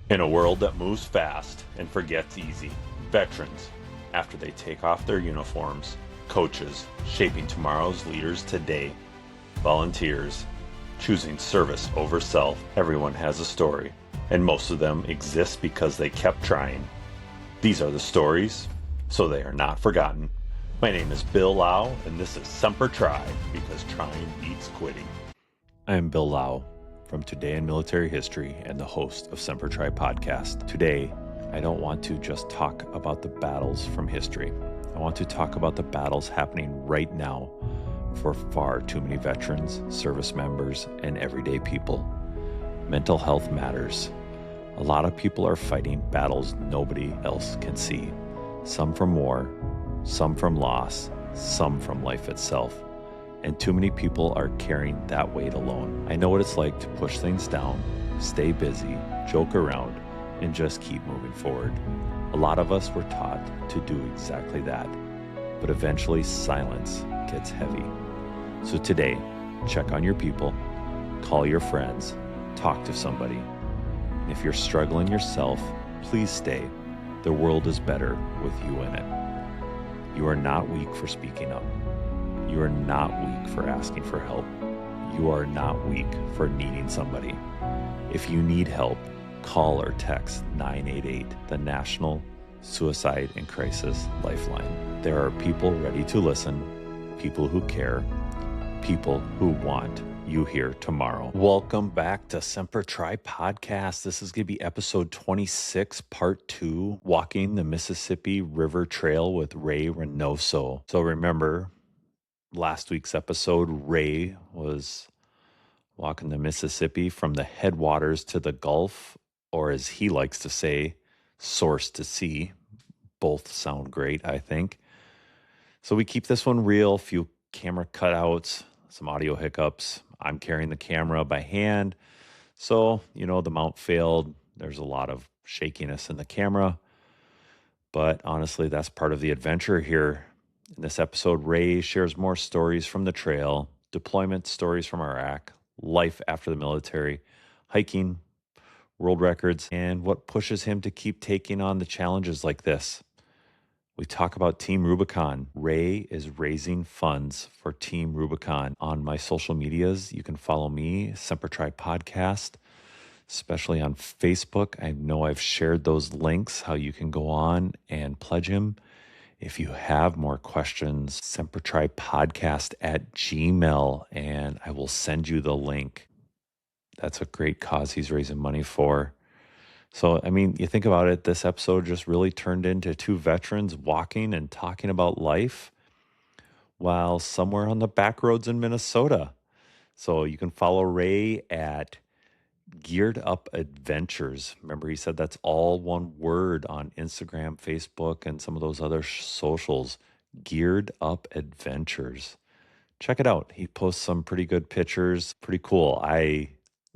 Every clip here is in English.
In a world that moves fast and forgets easy, veterans, after they take off their uniforms, coaches, shaping tomorrow's leaders today, volunteers, choosing service over self, everyone has a story, and most of them exist because they kept trying. These are the stories, so they are not forgotten. My name is Bill Lowe, and this is Semper Try, because trying beats quitting. I am Bill Lowe from Today in Military History and the host of Semper Try Podcast. Today, I don't want to just talk about the battles from history. I want to talk about the battles happening right now for far too many veterans, service members, and everyday people. Mental health matters. A lot of people are fighting battles nobody else can see. Some from war, some from loss, some from life itself. And too many people are carrying that weight alone. I know what it's like to push things down, stay busy, joke around, and just keep moving forward. A lot of us were taught to do exactly that, but eventually silence gets heavy. So today, check on your people, call your friends, talk to somebody. And if you're struggling yourself, please stay. The world is better with you in it. You are not weak for speaking up. You are not weak for asking for help. You are not weak for needing somebody. If you need help, call or text 988, the National Suicide and Crisis Lifeline. There are people ready to listen, people who care, people who want you here tomorrow. Welcome back to Semper Try Podcast. This is going to be episode 26, part 2, Walking the Mississippi River Trail with Ray Reynoso. So remember, last week's episode, Ray was walking the Mississippi from the headwaters to the Gulf, or as he likes to say, source to sea. Both sound great, I think. So we keep this one real, a few camera cutouts, some audio hiccups. I'm carrying the camera by hand. So, the mount failed. There's a lot of shakiness in the camera. But honestly, that's part of the adventure here. In this episode, Ray shares more stories from the trail, deployment stories from Iraq, life after the military, hiking, world records, and what pushes him to keep taking on the challenges like this. We talk about Team Rubicon. Ray is raising funds for Team Rubicon. On my social medias, you can follow me, Semper Try Podcast, especially on Facebook. I know I've shared those links, how you can go on and pledge him. If you have more questions, sempertrypodcast@gmail, and I will send you the link. That's a great cause he's raising money for. So, you think about it, this episode just really turned into two veterans walking and talking about life while somewhere on the back roads in Minnesota. So you can follow Ray at Geared Up Adventures. Remember, he said that's all one word on Instagram, Facebook, and some of those other socials. Geared Up Adventures. Check it out. He posts some pretty good pictures. Pretty cool. I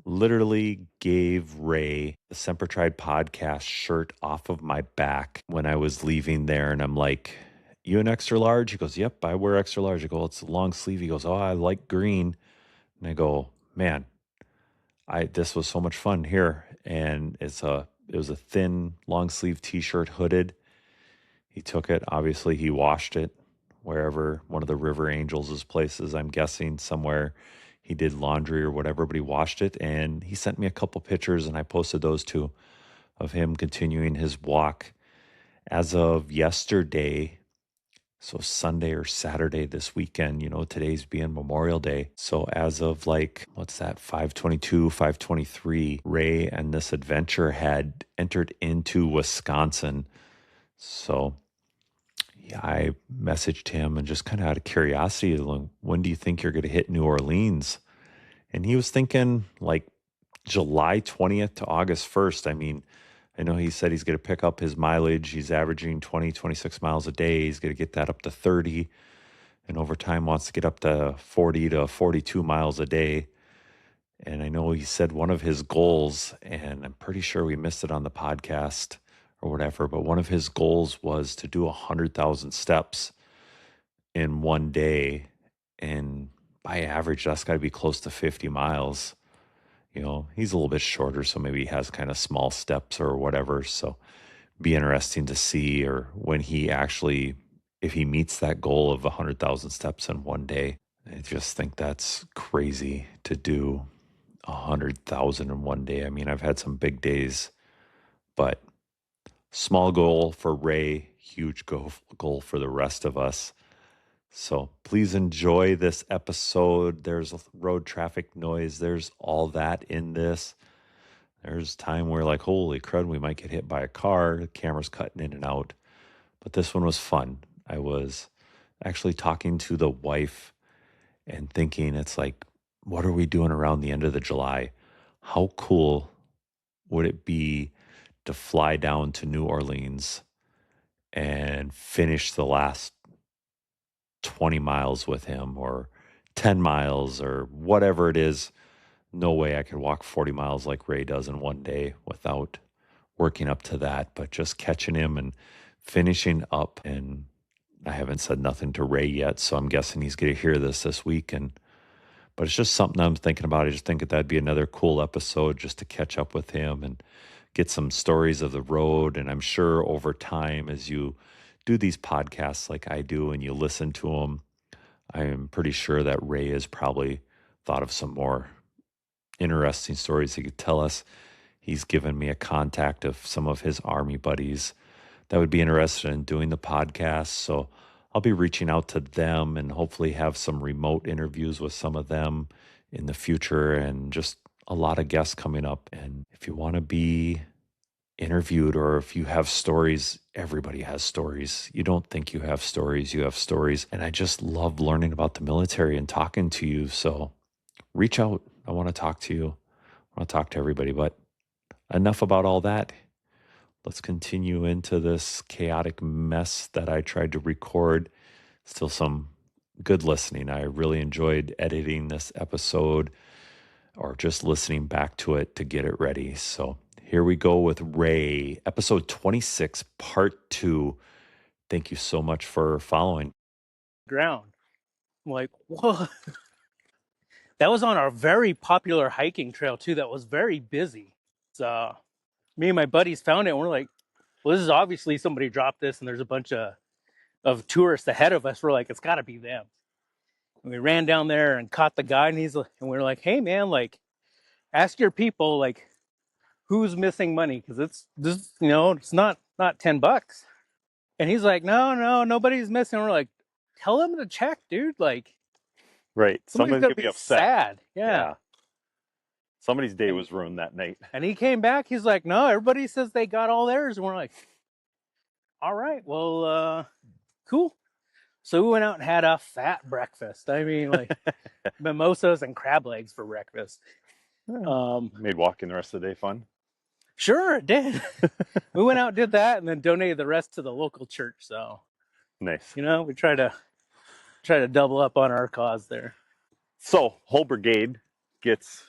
literally gave Ray the Semper Try Podcast shirt off of my back when I was leaving there. And I'm like, you an extra large? He goes, yep, I wear extra large. I go, it's a long sleeve. He goes, oh, I like green. And I go, man, this was so much fun here. And it was a thin, long sleeve t-shirt, hooded. He took it. Obviously, he washed it wherever, one of the River Angels' places, I'm guessing somewhere he did laundry or whatever, but he washed it. And he sent me a couple pictures, and I posted those too, of him continuing his walk. As of yesterday, so Sunday or Saturday this weekend, today's being Memorial Day. So as of 5/22, 5/23, Ray and this adventure had entered into Wisconsin. So yeah, I messaged him and just kind of out of curiosity, when do you think you're going to hit New Orleans? And he was thinking July 20th to August 1st. I know he said he's going to pick up his mileage. He's averaging 20, 26 miles a day. He's going to get that up to 30. And over time wants to get up to 40 to 42 miles a day. And I know he said one of his goals, and I'm pretty sure we missed it on the podcast or whatever, but one of his goals was to do 100,000 steps in one day. And by average, that's got to be close to 50 miles. He's a little bit shorter, so maybe he has kind of small steps or whatever. So be interesting to see, or when he actually, if he meets that goal of 100,000 steps in one day. I just think that's crazy to do 100,000 in one day. I mean, I've had some big days, but small goal for Ray, huge goal for the rest of us. So please enjoy this episode. There's road traffic noise. There's all that in this. There's time where like, holy crud, we might get hit by a car. The camera's cutting in and out. But this one was fun. I was actually talking to the wife and thinking, it's like, what are we doing around the end of the July? How cool would it be to fly down to New Orleans and finish the last 20 miles with him, or 10 miles, or whatever it is? No way I could walk 40 miles like Ray does in one day without working up to that, but just catching him and finishing up. And I haven't said nothing to Ray yet, so I'm guessing he's going to hear this week. But it's just something I'm thinking about. I just think that'd be another cool episode just to catch up with him and get some stories of the road. And I'm sure over time, as you do these podcasts like I do and you listen to them, I am pretty sure that Ray has probably thought of some more interesting stories he could tell us. He's given me a contact of some of his Army buddies that would be interested in doing the podcast. So I'll be reaching out to them and hopefully have some remote interviews with some of them in the future, and just a lot of guests coming up. And if you want to be interviewed, or if you have stories, everybody has stories. You don't think you have stories, you have stories. And I just love learning about the military and talking to you. So reach out. I want to talk to you. I want to talk to everybody. But enough about all that. Let's continue into this chaotic mess that I tried to record. Still some good listening. I really enjoyed editing this episode, or just listening back to it to get it ready. So here we go with Ray, episode 26, part 2. Thank you so much for following. Ground. I'm like, what? That was on our very popular hiking trail too. That was very busy. So me and my buddies found it, and we're like, well, this is obviously somebody dropped this, and there's a bunch of tourists ahead of us. We're like, it's got to be them. And we ran down there and caught the guy, and we're like, hey man, like, ask your people, like, who's missing money, because it's not $10. And he's like, no, nobody's missing. We're like, tell them to check, dude. Like, right, somebody's gonna be upset. Sad. Yeah. Somebody's day was ruined that night. And he came back. He's like, no, everybody says they got all theirs. And we're like, all right, well, cool. So we went out and had a fat breakfast. I mean, like mimosas and crab legs for breakfast. Made walking the rest of the day fun? Sure, it did. We went out and did that, and then donated the rest to the local church. So nice. We try to double up on our cause there. So whole brigade gets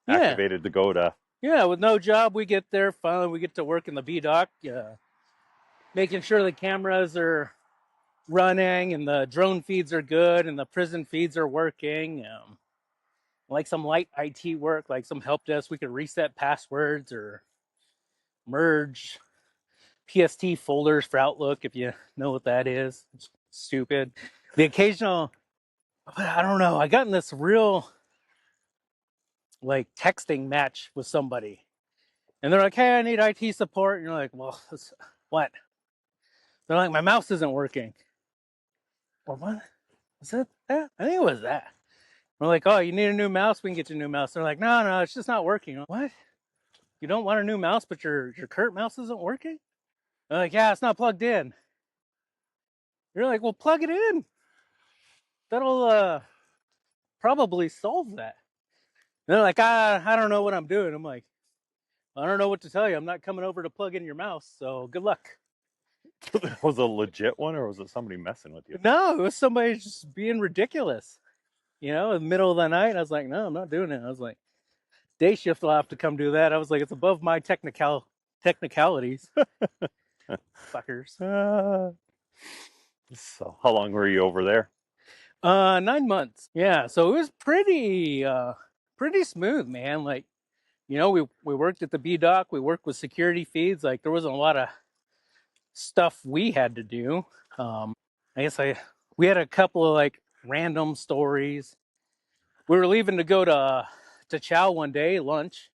activated to go to... Yeah, with no job, we get there. Finally, we get to work in the B-Dock, making sure the cameras are running and the drone feeds are good and the prison feeds are working. Like some light IT work, like some help desk, we could reset passwords or merge PST folders for Outlook, if you know what that is. It's stupid. The occasional, I don't know, I got in this real like texting match with somebody, and they're like, hey, I need IT support. And you're like, well, what? They're like, my mouse isn't working. Well, what? Was it that? I think it was that. We're like, oh, you need a new mouse? We can get you a new mouse. They're like, no, it's just not working. What? You don't want a new mouse, but your current mouse isn't working? They're like, yeah, it's not plugged in. You're like, well, plug it in. That'll probably solve that. And they're like, I don't know what I'm doing. I'm like, I don't know what to tell you. I'm not coming over to plug in your mouse, so good luck. Was it a legit one, or was it somebody messing with you? No, it was somebody just being ridiculous. In the middle of the night, I was like, no, I'm not doing it. I was like, day shift will have to come do that. I was like, it's above my technicalities. Fuckers. So how long were you over there? 9 months. Yeah, so it was pretty smooth, man. Like, we worked at the B dock. We worked with security feeds. Like there wasn't a lot of stuff we had to do. I guess we had a couple of like random stories. We were leaving to go to Chow one day, lunch,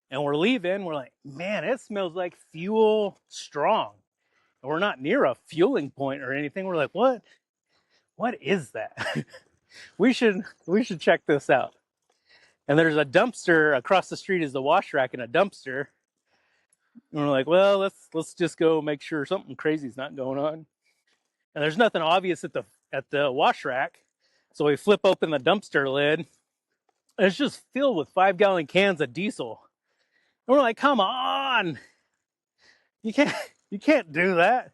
and we're leaving. We're like, man, it smells like fuel strong. And we're not near a fueling point or anything. We're like, what? What is that? we should check this out. And there's a dumpster across the street is the wash rack and a dumpster. And we're like, well, let's just go make sure something crazy's not going on. And there's nothing obvious at the wash rack. So we flip open the dumpster lid, and it's just filled with 5-gallon cans of diesel. And we're like, come on, you can't do that.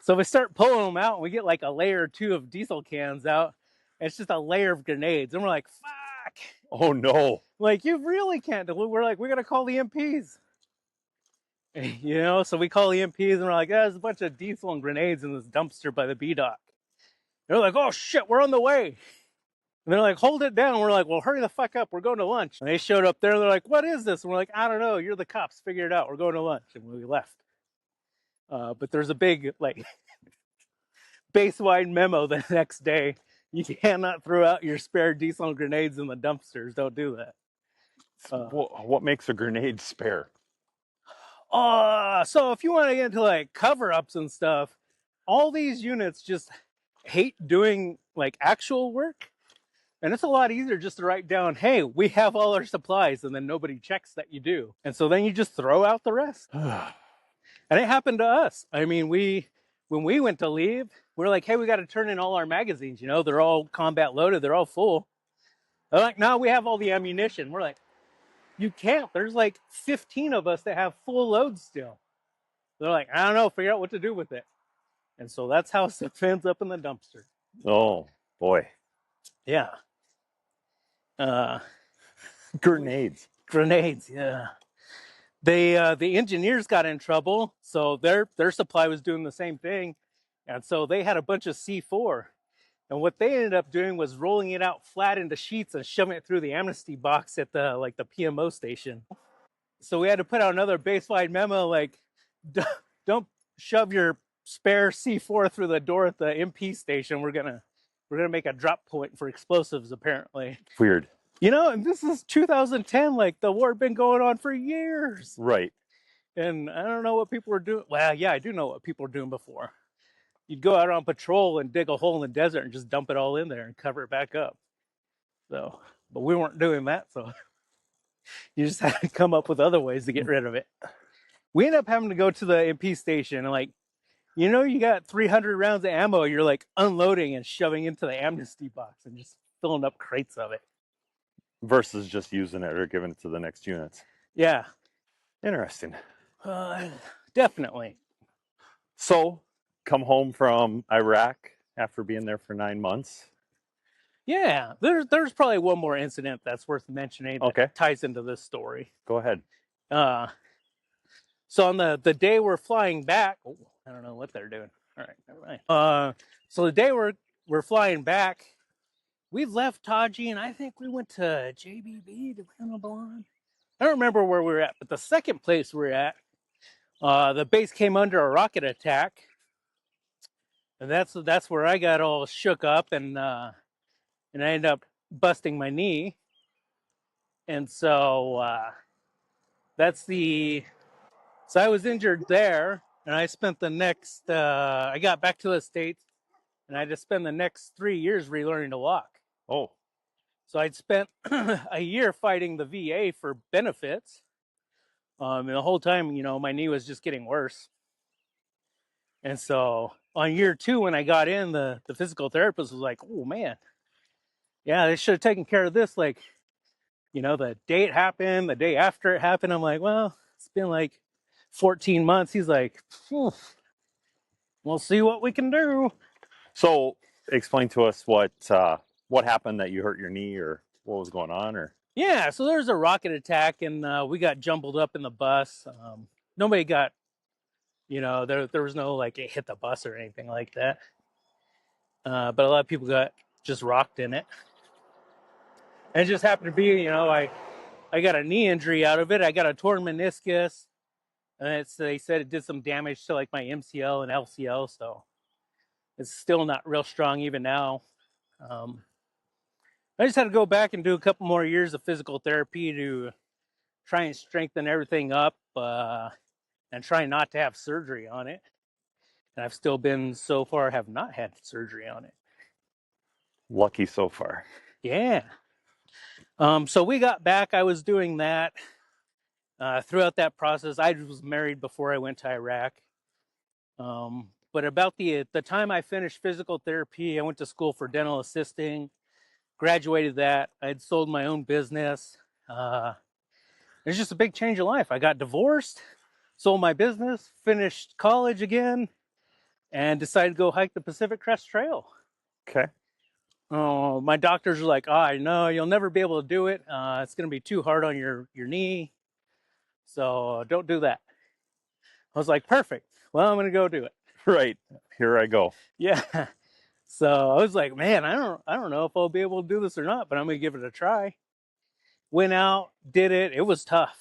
So we start pulling them out, and we get like a layer or two of diesel cans out. And it's just a layer of grenades, and we're like, fuck. Oh no! Like you really can't do it. We're like, we gotta call the MPs. So we call the MPs, and we're like, there's a bunch of diesel and grenades in this dumpster by the B dock. They're like, oh shit, we're on the way. And they're like, hold it down. We're like, well, hurry the fuck up. We're going to lunch. And they showed up there. They're like, what is this? And we're like, I don't know. You're the cops. Figure it out. We're going to lunch. And we left. But there's a big, like, base-wide memo the next day. You cannot throw out your spare diesel and grenades in the dumpsters. Don't do that. What makes a grenade spare? So if you want to get into, like, cover-ups and stuff, all these units just hate doing, like, actual work. And it's a lot easier just to write down, hey, we have all our supplies, and then nobody checks that you do. And so then you just throw out the rest. And it happened to us. I mean, when we went to leave, we were like, hey, we got to turn in all our magazines. They're all combat loaded. They're all full. They're like, no, we have all the ammunition. We're like, you can't. There's like 15 of us that have full loads still. They're like, I don't know, figure out what to do with it. And so that's how stuff ends up in the dumpster. Oh, boy. Yeah. Grenades, yeah. The engineers got in trouble, so their supply was doing the same thing, and so they had a bunch of C4, and what they ended up doing was rolling it out flat into sheets and shoving it through the amnesty box at the PMO station. So we had to put out another base-wide memo like, don't shove your spare C4 through the door at the MP station. We're gonna make a drop point for explosives, apparently. Weird. And this is 2010, like the war had been going on for years. Right. And I don't know what people were doing. Well, yeah, I do know what people were doing before. You'd go out on patrol and dig a hole in the desert and just dump it all in there and cover it back up. So, but we weren't doing that. So you just had to come up with other ways to get rid of it. We ended up having to go to the MP station and like, you got 300 rounds of ammo. You're like unloading and shoving into the amnesty box and just filling up crates of it. Versus just using it or giving it to the next units. Yeah. Interesting. Definitely. So, come home from Iraq after being there for 9 months. Yeah. There's probably one more incident that's worth mentioning that ties into this story. Go ahead. So on the day we're flying back, I don't know what they're doing. All right, never mind. So the day we're flying back, we left Taji, and I think we went to JBB, to Babylon. I don't remember where we were at, but the second place we were at, the base came under a rocket attack, and that's where I got all shook up, and I ended up busting my knee, and so so I was injured there, and I spent the next. I got back to the States, and I had to spend the next 3 years relearning to walk. Oh. So I'd spent a year fighting the VA for benefits. And the whole time, my knee was just getting worse. And so on year 2, when I got in, the physical therapist was like, oh, man. Yeah, they should have taken care of this. Like, the day it happened, the day after it happened. I'm like, well, it's been like 14 months. He's like, we'll see what we can do. So explain to us what happened that you hurt your knee or what was going on or. Yeah, so there was a rocket attack and we got jumbled up in the bus. Nobody got, there was no like it hit the bus or anything like that. But a lot of people got just rocked in it. And it just happened to be, I got a knee injury out of it. I got a torn meniscus, and they said it did some damage to like my MCL and LCL, so it's still not real strong even now. I just had to go back and do a couple more years of physical therapy to try and strengthen everything up and try not to have surgery on it. And I've still been, so far, have not had surgery on it. Lucky so far. Yeah. So we got back. I was doing that. Throughout that process, I was married before I went to Iraq. But about the time I finished physical therapy, I went to school for dental assisting, graduated that. I had sold my own business. It was just a big change of life. I got divorced, sold my business, finished college again, and decided to go hike the Pacific Crest Trail. Okay. My doctors were like, I know you'll never be able to do it. It's going to be too hard on your knee. So don't do that. I was like, perfect. Well, I'm going to go do it. Right. Here I go. Yeah. So I was like, man, I don't know if I'll be able to do this or not, but I'm going to give it a try. Went out, did it. It was tough.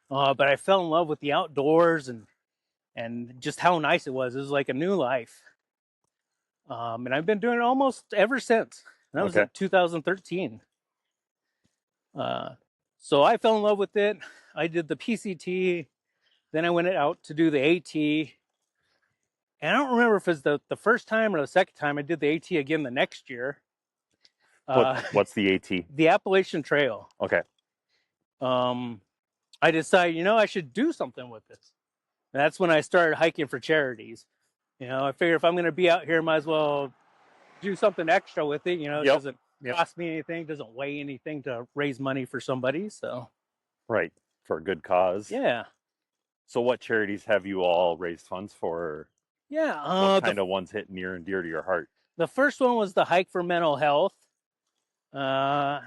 But I fell in love with the outdoors and just how nice it was. It was like a new life. And I've been doing it almost ever since. And that was in 2013. So I fell in love with it. I did the PCT. Then I went out to do the AT. And I don't remember if it's the first time or the second time I did the AT again the next year. What's the AT? The Appalachian Trail. Okay. I decided, I should do something with this. And that's when I started hiking for charities. I figure if I'm going to be out here, might as well do something extra with it. It doesn't cost me anything, doesn't weigh anything to raise money for somebody. So, right, for a good cause. Yeah. So, what charities have you all raised funds for? Yeah. What kind of ones hit near and dear to your heart? The first one was the Hike for Mental Health. I've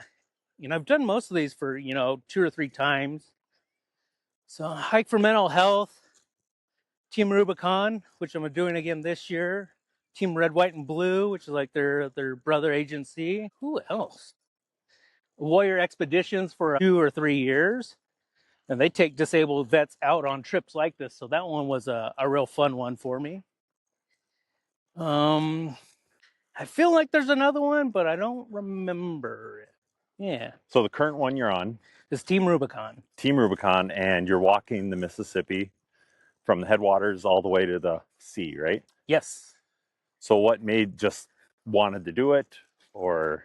done most of these for 2 or 3 times. So, Hike for Mental Health. Team Rubicon, which I'm doing again this year. Team Red, White, and Blue, which is like their brother agency. Who else? Warrior Expeditions for 2 or 3 years. And they take disabled vets out on trips like this. So that one was a real fun one for me. I feel like there's another one, but I don't remember it. Yeah. So the current one you're on is Team Rubicon. Team Rubicon, and you're walking the Mississippi from the headwaters all the way to the sea, right? Yes. So what made just wanted to do it, or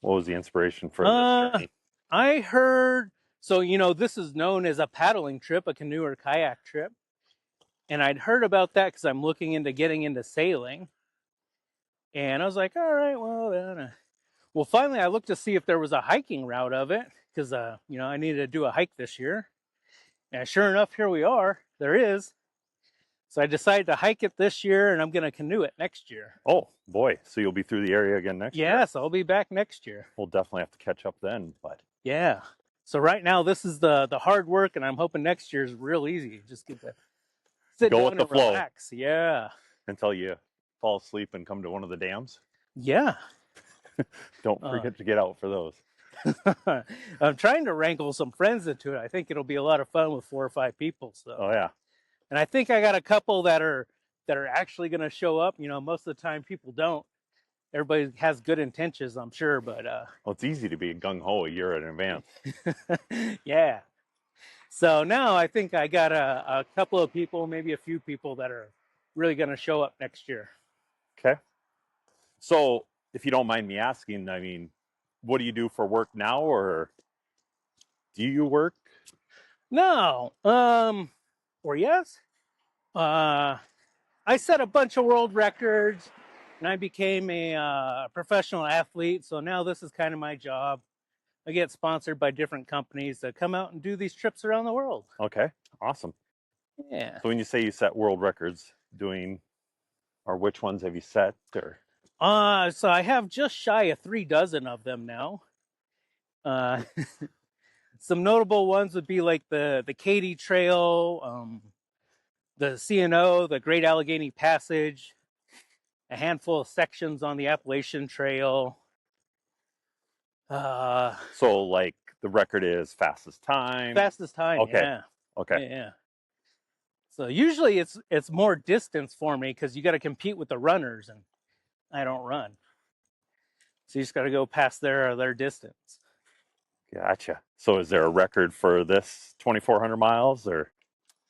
what was the inspiration for this journey? I heard, so, this is known as a paddling trip, a canoe or kayak trip. And I'd heard about that because I'm looking into getting into sailing. And I was like, all right, well, finally I looked to see if there was a hiking route of it because, I needed to do a hike this year. And sure enough, here we are. There is. So I decided to hike it this year, and I'm going to canoe it next year. Oh, boy. So you'll be through the area again next year? Yes, I'll be back next year. We'll definitely have to catch up then. But yeah. So right now, this is the hard work, and I'm hoping next year is real easy. Just get to sit go down with the and flow. Relax. Yeah. Until you fall asleep and come to one of the dams? Yeah. Don't forget to get out for those. I'm trying to wrangle some friends into it. I think it'll be a lot of fun with 4 or 5 people. So. Oh yeah. And I think I got a couple that are actually going to show up. Most of the time people don't. Everybody has good intentions, I'm sure, but well, it's easy to be gung ho a year in advance. Yeah. So now I think I got a couple of people, maybe a few people that are really going to show up next year. Okay. So, if you don't mind me asking, what do you do for work now, or do you work? No. Or yes. I set a bunch of world records, and I became a professional athlete. So now this is kind of my job. I get sponsored by different companies that come out and do these trips around the world. Okay, awesome. Yeah. So when you say you set world records, or which ones have you set? Or so I have just shy of 3 dozen of them now. Some notable ones would be like the Katy Trail, the CNO, the Great Allegheny Passage, a handful of sections on the Appalachian Trail. So like the record is fastest time. Fastest time, Okay. yeah. Okay. Yeah. So usually it's more distance for me because you got to compete with the runners, and I don't run. So you just got to go past their distance. Gotcha. So is there a record for this 2,400 miles or?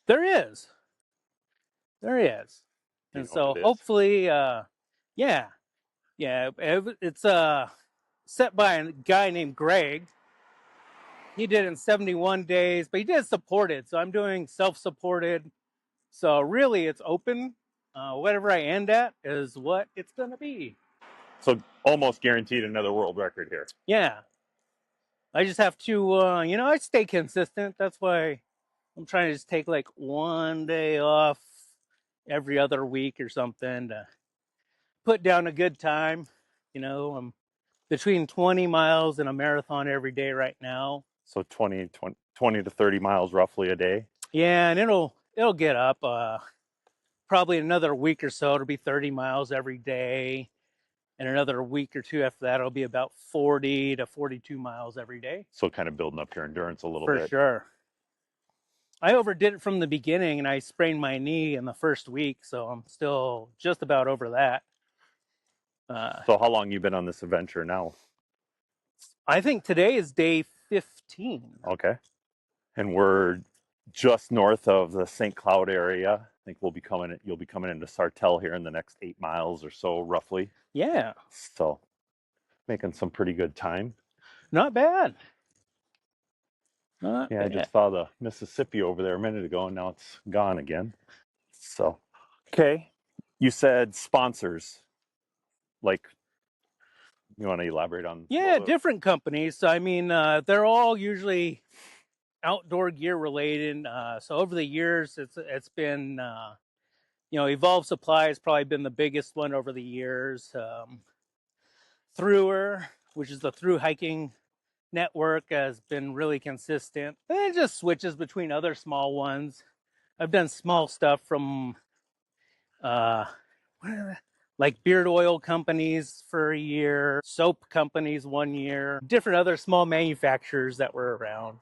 There is. And so hopefully, yeah. It's set by a guy named Greg. He did it in 71 days, but he did supported. So I'm doing self-supported. So really it's open. Whatever I end at is what it's going to be. So almost guaranteed another world record here. Yeah. I just have to, I stay consistent. That's why I'm trying to just take like one day off every other week or something to put down a good time. I'm between 20 miles and a marathon every day right now. So 20 to 30 miles roughly a day. Yeah, and it'll get up. Probably another week or so, it'll be 30 miles every day. And another week or two after that, it'll be about 40 to 42 miles every day. So kind of building up your endurance a little bit. bit. For sure. I overdid it from the beginning, and I sprained my knee in the first week, so I'm still just about over that. So how long you been on this adventure now? I think today is day 15. Okay. And we're just north of the St. Cloud area. I think you'll be coming into Sartell here in the next 8 miles or so, roughly. Yeah. So making some pretty good time. Not bad. I just saw the Mississippi over there a minute ago, and now it's gone again. So, okay. You said sponsors. Like, you want to elaborate on? Yeah, different companies. So, I mean, they're all usually outdoor gear related. So over the years, it's been, Evolve Supply has probably been the biggest one over the years. Througher, which is the through hiking network, has been really consistent. And it just switches between other small ones. I've done small stuff from like beard oil companies for a year, soap companies 1 year, different other small manufacturers that were around.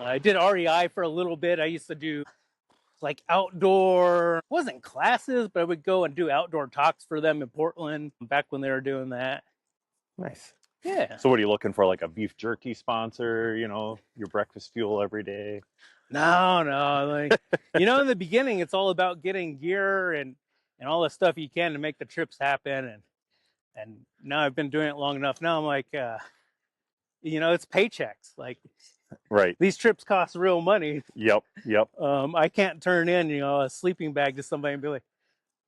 I did REI for a little bit. I used to do like outdoor, wasn't classes, but I would go and do outdoor talks for them in Portland back when they were doing that. Nice. Yeah. So what are you looking for? Like a beef jerky sponsor, your breakfast fuel every day? No. Like, in the beginning, it's all about getting gear and all the stuff you can to make the trips happen. And now I've been doing it long enough. Now I'm like, it's paychecks. Like, right. These trips cost real money. Yep. I can't turn in, a sleeping bag to somebody and be like,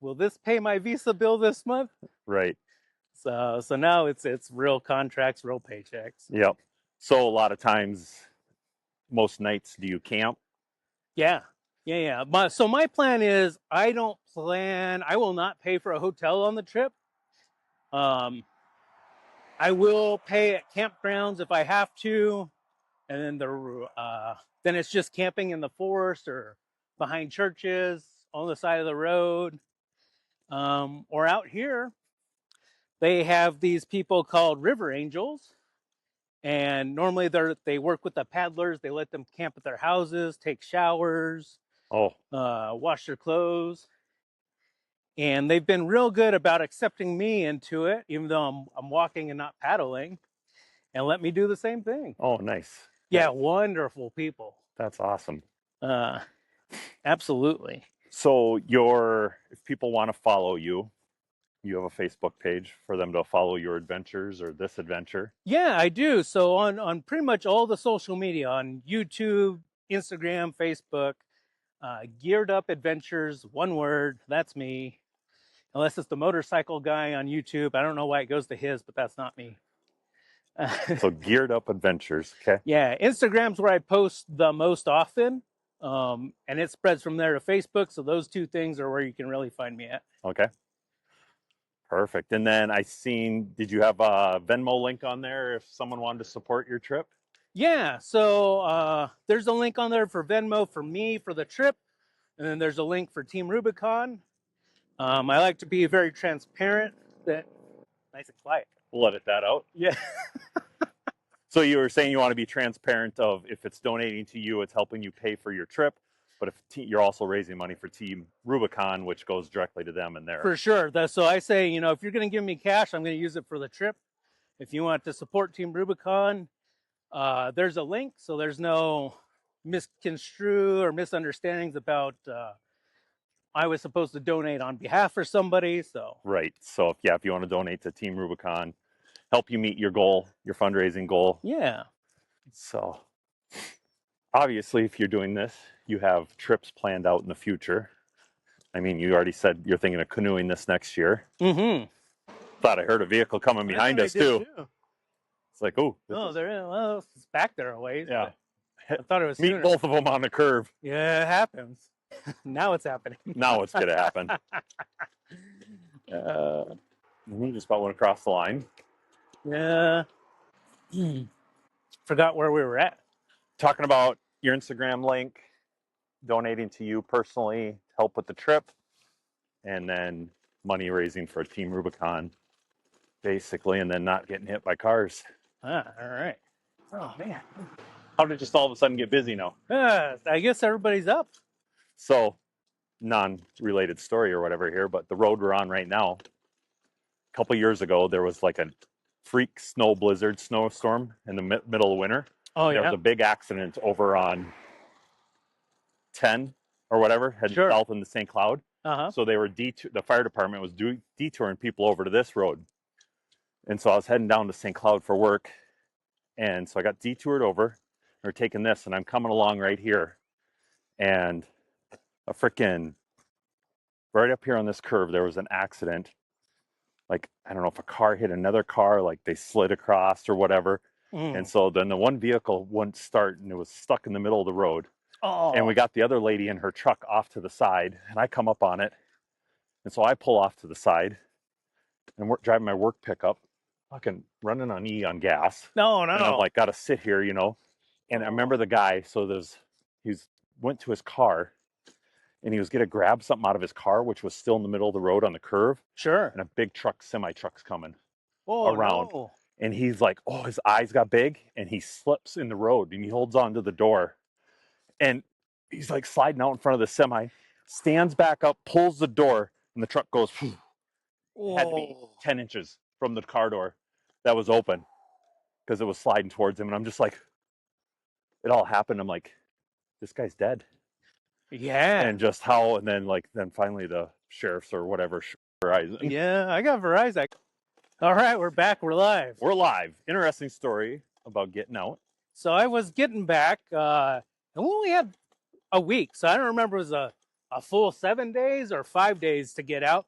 will this pay my Visa bill this month? Right. So now it's real contracts, real paychecks. Yep. So a lot of times, most nights, do you camp? Yeah. So my plan is I will not pay for a hotel on the trip. I will pay at campgrounds if I have to. And then it's just camping in the forest or behind churches on the side of the road. Or out here, they have these people called river angels. And normally they work with the paddlers. They let them camp at their houses, take showers, wash their clothes. And they've been real good about accepting me into it, even though I'm walking and not paddling, and let me do the same thing. Oh, nice. Yeah, wonderful people. That's awesome. Absolutely. So if people want to follow you, you have a Facebook page for them to follow your adventures or this adventure? Yeah, I do. So on pretty much all the social media, on YouTube, Instagram, Facebook, Geared Up Adventures, one word, that's me. Unless it's the motorcycle guy on YouTube. I don't know why it goes to his, but that's not me. So Geared Up Adventures, okay. Yeah, Instagram's where I post the most often, and it spreads from there to Facebook. So those two things are where you can really find me at. Okay. Perfect. And then did you have a Venmo link on there if someone wanted to support your trip? Yeah, so there's a link on there for Venmo for me for the trip, and then there's a link for Team Rubicon. I like to be very transparent. Nice and quiet. We'll edit that out. Yeah. So you were saying you want to be transparent of if it's donating to you, it's helping you pay for your trip. But if you're also raising money for Team Rubicon, which goes directly to them and their... For sure. So I say, if you're going to give me cash, I'm going to use it for the trip. If you want to support Team Rubicon, there's a link. So there's no misconstrue or misunderstandings about I was supposed to donate on behalf of somebody. So Right. So if you want to donate to Team Rubicon, help you meet your goal, your fundraising goal. Yeah. So obviously, if you're doing this, you have trips planned out in the future. I mean, you already said you're thinking of canoeing this next year. Mm-hmm. Thought I heard a vehicle coming behind us too. It's like, oh, it's back there a ways. Yeah. I thought it was Meet sooner. both of them on the curve. Yeah, it happens. Now it's happening. Now it's gonna happen. We just about went across the line. Yeah. Forgot where we were at. Talking about your Instagram link, donating to you personally to help with the trip, and then money raising for Team Rubicon, basically, and then not getting hit by cars. All right. Oh, man. How did it just all of a sudden get busy now? I guess everybody's up. So, non-related story or whatever here, but the road we're on right now, a couple years ago, there was like a freak snowstorm in the middle of winter. Oh, There yeah. was a big accident over on 10 or whatever, heading Sure. south in the St. Cloud. Uh-huh. So they were the fire department was detouring people over to this road. And so I was heading down to St. Cloud for work. And so I got detoured over. We're taking this, and I'm coming along right here. And a freaking, right up here on this curve, there was an accident. Like, I don't know if a car hit another car, like they slid across or whatever. And so then the one vehicle wouldn't start, and it was stuck in the middle of the road. Oh. And we got the other lady in her truck off to the side, and I come up on it. And so I pull off to the side, and we're driving my work pickup, fucking running on E on gas. No. And I'm like, got to sit here, And I remember the guy, so he's went to his car, and he was going to grab something out of his car, which was still in the middle of the road on the curve. Sure. And a big semi-truck's coming around. around. And he's like, oh, his eyes got big, and he slips in the road, and he holds on to the door. And he's like sliding out in front of the semi, stands back up, pulls the door, and the truck goes, had to be 10 inches from the car door that was open because it was sliding towards him. And I'm just like, it all happened. I'm like, this guy's dead. Yeah. And just how, and then finally the sheriffs or whatever. Verizon. Yeah, I got Verizon. All right, we're back. We're live. We're live. Interesting story about getting out. So I was getting back, and we only had a week. So I don't remember if it was a full 7 days or 5 days to get out.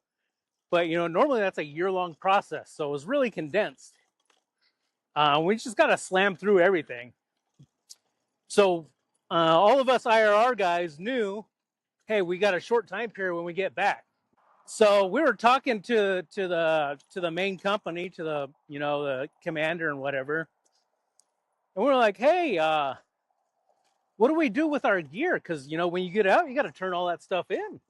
But, normally that's a year-long process. So it was really condensed. We just got to slam through everything. So all of us IRR guys knew, hey, we got a short time period when we get back. So we were talking to the main company, to the the commander and whatever, and we were like, hey, what do we do with our gear? Because when you get out, you got to turn all that stuff in.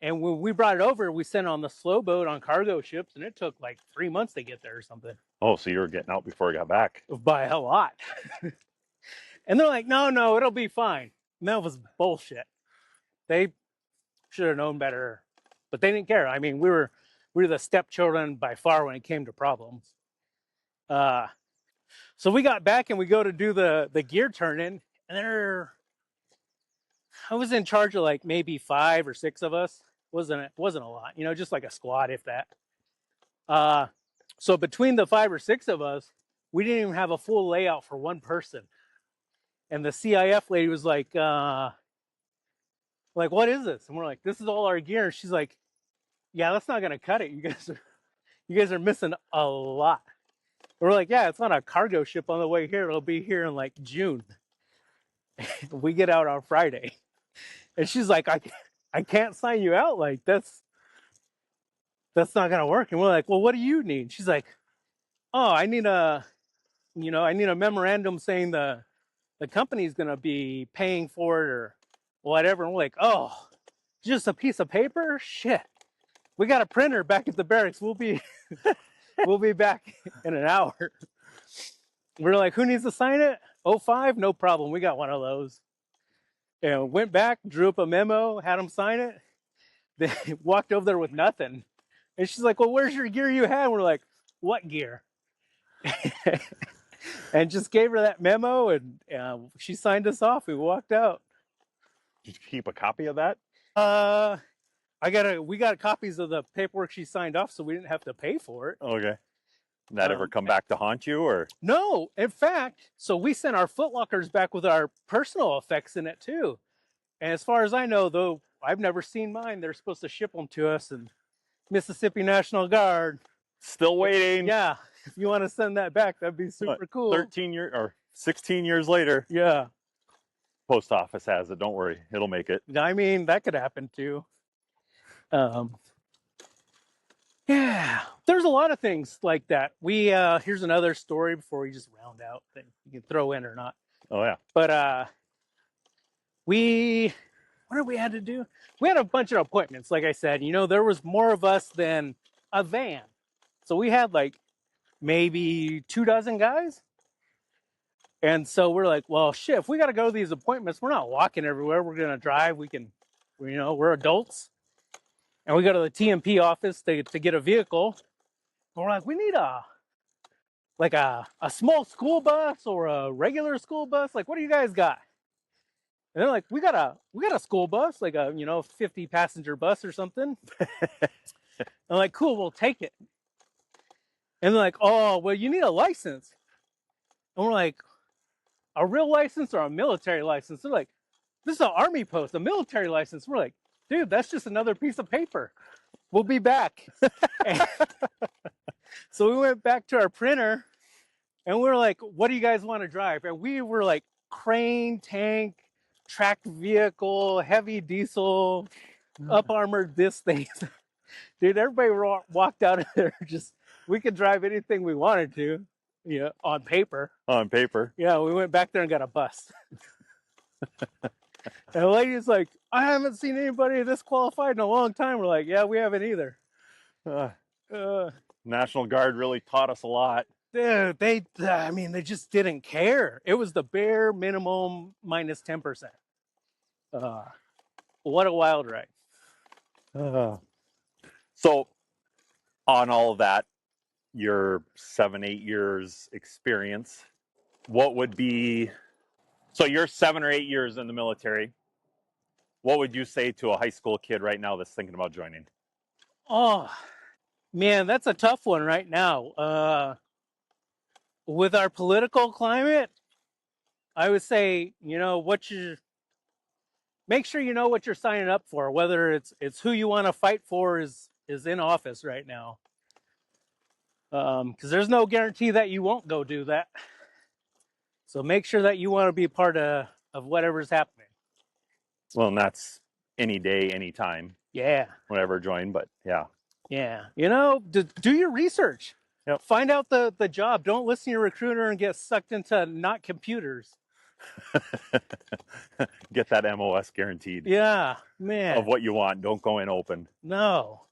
And when we brought it over, we sent it on the slow boat on cargo ships, and it took like 3 months to get there or something. Oh, so you were getting out before we got back? By a lot. And they're like, no, it'll be fine. And that was bullshit. They should have known better. But they didn't care. I mean, we were the stepchildren by far when it came to problems. So we got back and we go to do the gear turn-in, and I was in charge of like maybe 5 or 6 of us. Wasn't a lot, just like a squad, if that. So between the 5 or 6 of us, we didn't even have a full layout for one person. And the CIF lady was like, what is this? And we're like, this is all our gear. And she's like, yeah, that's not gonna cut it. You guys are missing a lot. We're like, yeah, it's on a cargo ship on the way here. It'll be here in like June. We get out on Friday, and she's like, I can't sign you out. Like that's not gonna work. And we're like, well, what do you need? She's like, oh, I need a memorandum saying the company's gonna be paying for it or whatever. And we're like, oh, just a piece of paper? Shit. We got a printer back at the barracks. We'll be back in an hour. We're like, who needs to sign it? 05? No problem. We got one of those. And went back, drew up a memo, had them sign it. They walked over there with nothing. And she's like, well, where's your gear you had? And we're like, what gear? And just gave her that memo, and she signed us off. We walked out. Did you keep a copy of that? We got copies of the paperwork she signed off, so we didn't have to pay for it. Okay. Did that ever come back to haunt you, or? No, in fact, so we sent our footlockers back with our personal effects in it too. And as far as I know, though, I've never seen mine. They're supposed to ship them to us, and Mississippi National Guard. Still waiting. Yeah, if you want to send that back, that'd be super cool. 13 years or 16 years later. Yeah. Post office has it. Don't worry, it'll make it. I mean, that could happen too. Yeah, there's a lot of things like that. Here's another story before we just round out that you can throw in or not. Oh yeah. But what did we had to do? We had a bunch of appointments. Like I said, there was more of us than a van. So we had like maybe 24 guys. And so we're like, well, shit, if we got to go to these appointments, we're not walking everywhere. We're going to drive. We're adults. And we go to the TMP office to get a vehicle. And we're like, we need a small school bus or a regular school bus. Like, what do you guys got? And they're like, we got a school bus, like a 50 passenger bus or something. I'm like, cool, we'll take it. And they're like, oh, well, you need a license. And we're like, a real license or a military license? They're like, this is an Army post, a military license. We're like, dude, that's just another piece of paper. We'll be back. So we went back to our printer, and we were like, what do you guys want to drive? And we were like, crane, tank, tracked vehicle, heavy diesel, up armored this thing. Dude, everybody walked out of there we could drive anything we wanted to, on paper. On paper. Yeah, we went back there and got a bus. And the lady's like, I haven't seen anybody this qualified in a long time. We're like, yeah, we haven't either. National Guard really taught us a lot. Dude, they just didn't care. It was the bare minimum minus 10%. What a wild ride. So on all of that, your 7-8 years experience, what would be, so you're 7 or 8 years in the military. What would you say to a high school kid right now that's thinking about joining? Oh, man, that's a tough one right now. With our political climate, I would say, make sure you know what you're signing up for, whether it's who you want to fight for is in office right now. Because there's no guarantee that you won't go do that. So make sure that you want to be part of whatever's happening. Well, and that's any day, any time. Yeah. Whenever join, but yeah. Yeah. Do your research. Yep. Find out the job. Don't listen to your recruiter and get sucked into not computers. Get that MOS guaranteed. Yeah, man. Of what you want. Don't go in open. No.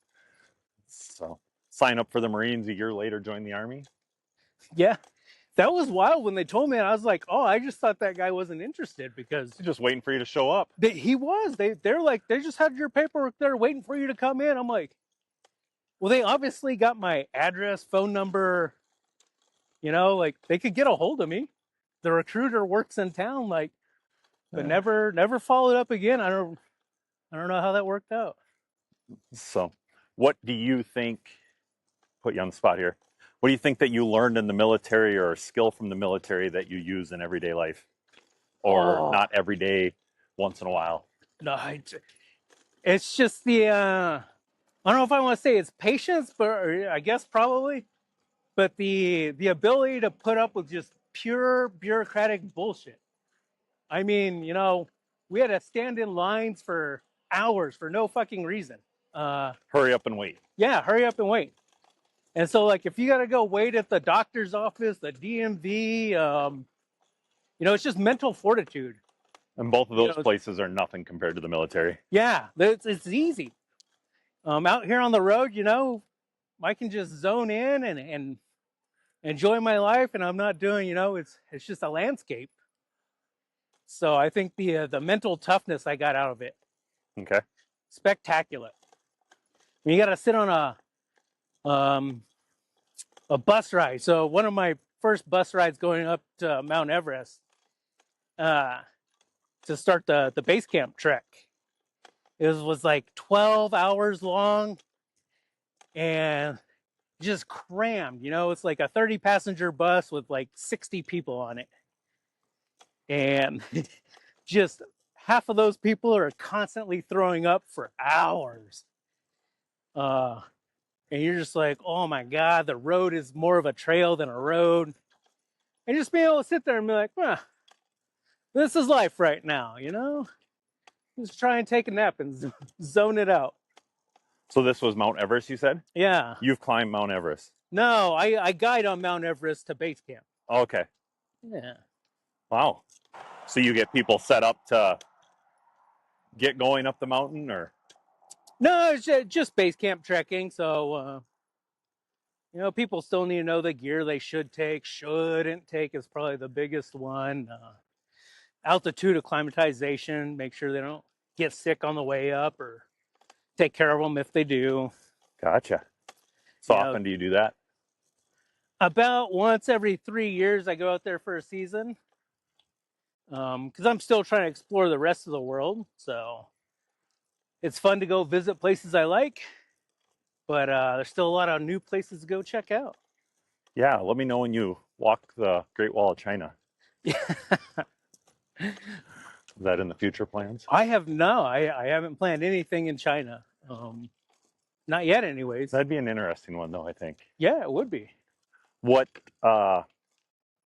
So sign up for the Marines a year later, join the Army. Yeah. That was wild when they told me, and I was like, oh, I just thought that guy wasn't interested because He's just waiting for you to show up. he was. They're like, they just had your paperwork there waiting for you to come in. I'm like, well, they obviously got my address, phone number, like they could get a hold of me. The recruiter works in town, but never followed up again. I don't know how that worked out. So what do you think, put you on the spot here, what do you think that you learned in the military or a skill from the military that you use in everyday life? Or not every day, once in a while? No, it's just I don't know if I want to say it's patience, but I guess probably. But the ability to put up with just pure bureaucratic bullshit. I mean, we had to stand in lines for hours for no fucking reason. Hurry up and wait. Yeah, hurry up and wait. And so, if you got to go wait at the doctor's office, the DMV, it's just mental fortitude. And both of those places are nothing compared to the military. Yeah, it's easy. Out here on the road, I can just zone in and enjoying my life, and I'm not doing, it's just a landscape. So I think the mental toughness I got out of it, Okay. spectacular. You got to sit on a bus ride. So one of my first bus rides going up to Mount Everest, to start the base camp trek. It was like 12 hours long and just crammed. It's like a 30 passenger bus with like 60 people on it. And just half of those people are constantly throwing up for hours. And you're just like, oh my God, the road is more of a trail than a road. And just being able to sit there and be like, this is life right now, Just try and take a nap and zone it out. So this was Mount Everest, you said? Yeah. You've climbed Mount Everest? No, I guide on Mount Everest to base camp. Oh, okay. Yeah. Wow. So you get people set up to get going up the mountain, or? No, it's just base camp trekking. So, people still need to know the gear they shouldn't take is probably the biggest one. Altitude acclimatization, make sure they don't get sick on the way up, or take care of them if they do. Gotcha. So often do you do that? About once every 3 years, I go out there for a season. Because I'm still trying to explore the rest of the world. So it's fun to go visit places I like, but there's still a lot of new places to go check out. Yeah, let me know when you walk the Great Wall of China. Yeah. Is that in the future plans? I haven't planned anything in China. Not yet, anyways. That'd be an interesting one, though, I think. Yeah, it would be. What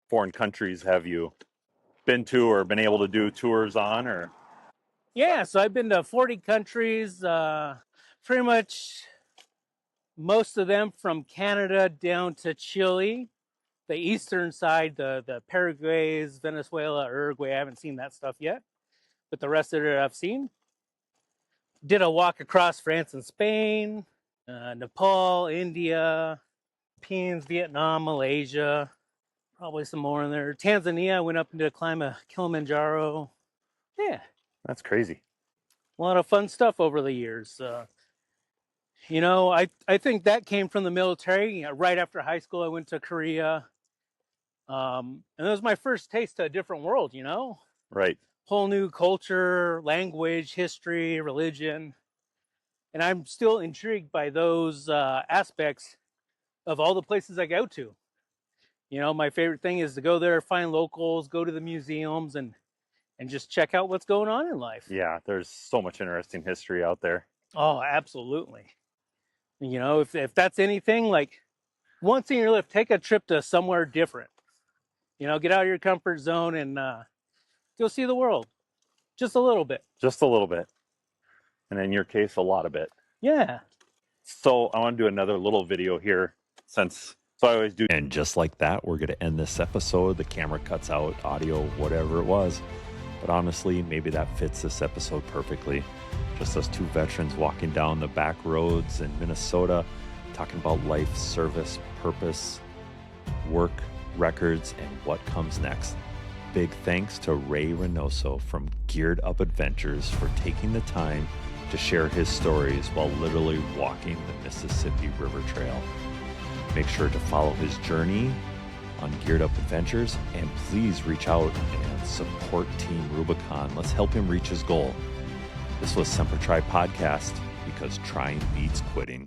foreign countries have you been to or been able to do tours on, or? Yeah, so I've been to 40 countries, pretty much most of them from Canada down to Chile. The eastern side, the Paraguays, Venezuela, Uruguay, I haven't seen that stuff yet, but the rest of it I've seen. Did a walk across France and Spain, Nepal, India, Philippines, Vietnam, Malaysia, probably some more in there. Tanzania, I went up and did a climb of Kilimanjaro. Yeah. That's crazy. A lot of fun stuff over the years. I think that came from the military. Right after high school, I went to Korea. And it was my first taste of a different world, Right. Whole new culture, language, history, religion. And I'm still intrigued by those aspects of all the places I go to. My favorite thing is to go there, find locals, go to the museums, and just check out what's going on in life. Yeah, there's so much interesting history out there. Oh, absolutely. If that's anything, like once in your life, take a trip to somewhere different. Get out of your comfort zone and go see the world. Just a little bit. Just a little bit. And in your case, a lot of it. Yeah. So I want to do another little video here so I always do. And just like that, we're going to end this episode. The camera cuts out audio, whatever it was. But honestly, maybe that fits this episode perfectly. Just us two veterans walking down the back roads in Minnesota, talking about life, service, purpose, work, records, and what comes next. Big thanks to Ray Reynoso from Geared Up Adventures for taking the time to share his stories while literally walking the Mississippi River Trail. Make sure to follow his journey on Geared Up Adventures, and please reach out and support Team Rubicon. Let's help him reach his goal. This was Semper Try Podcast, because trying beats quitting.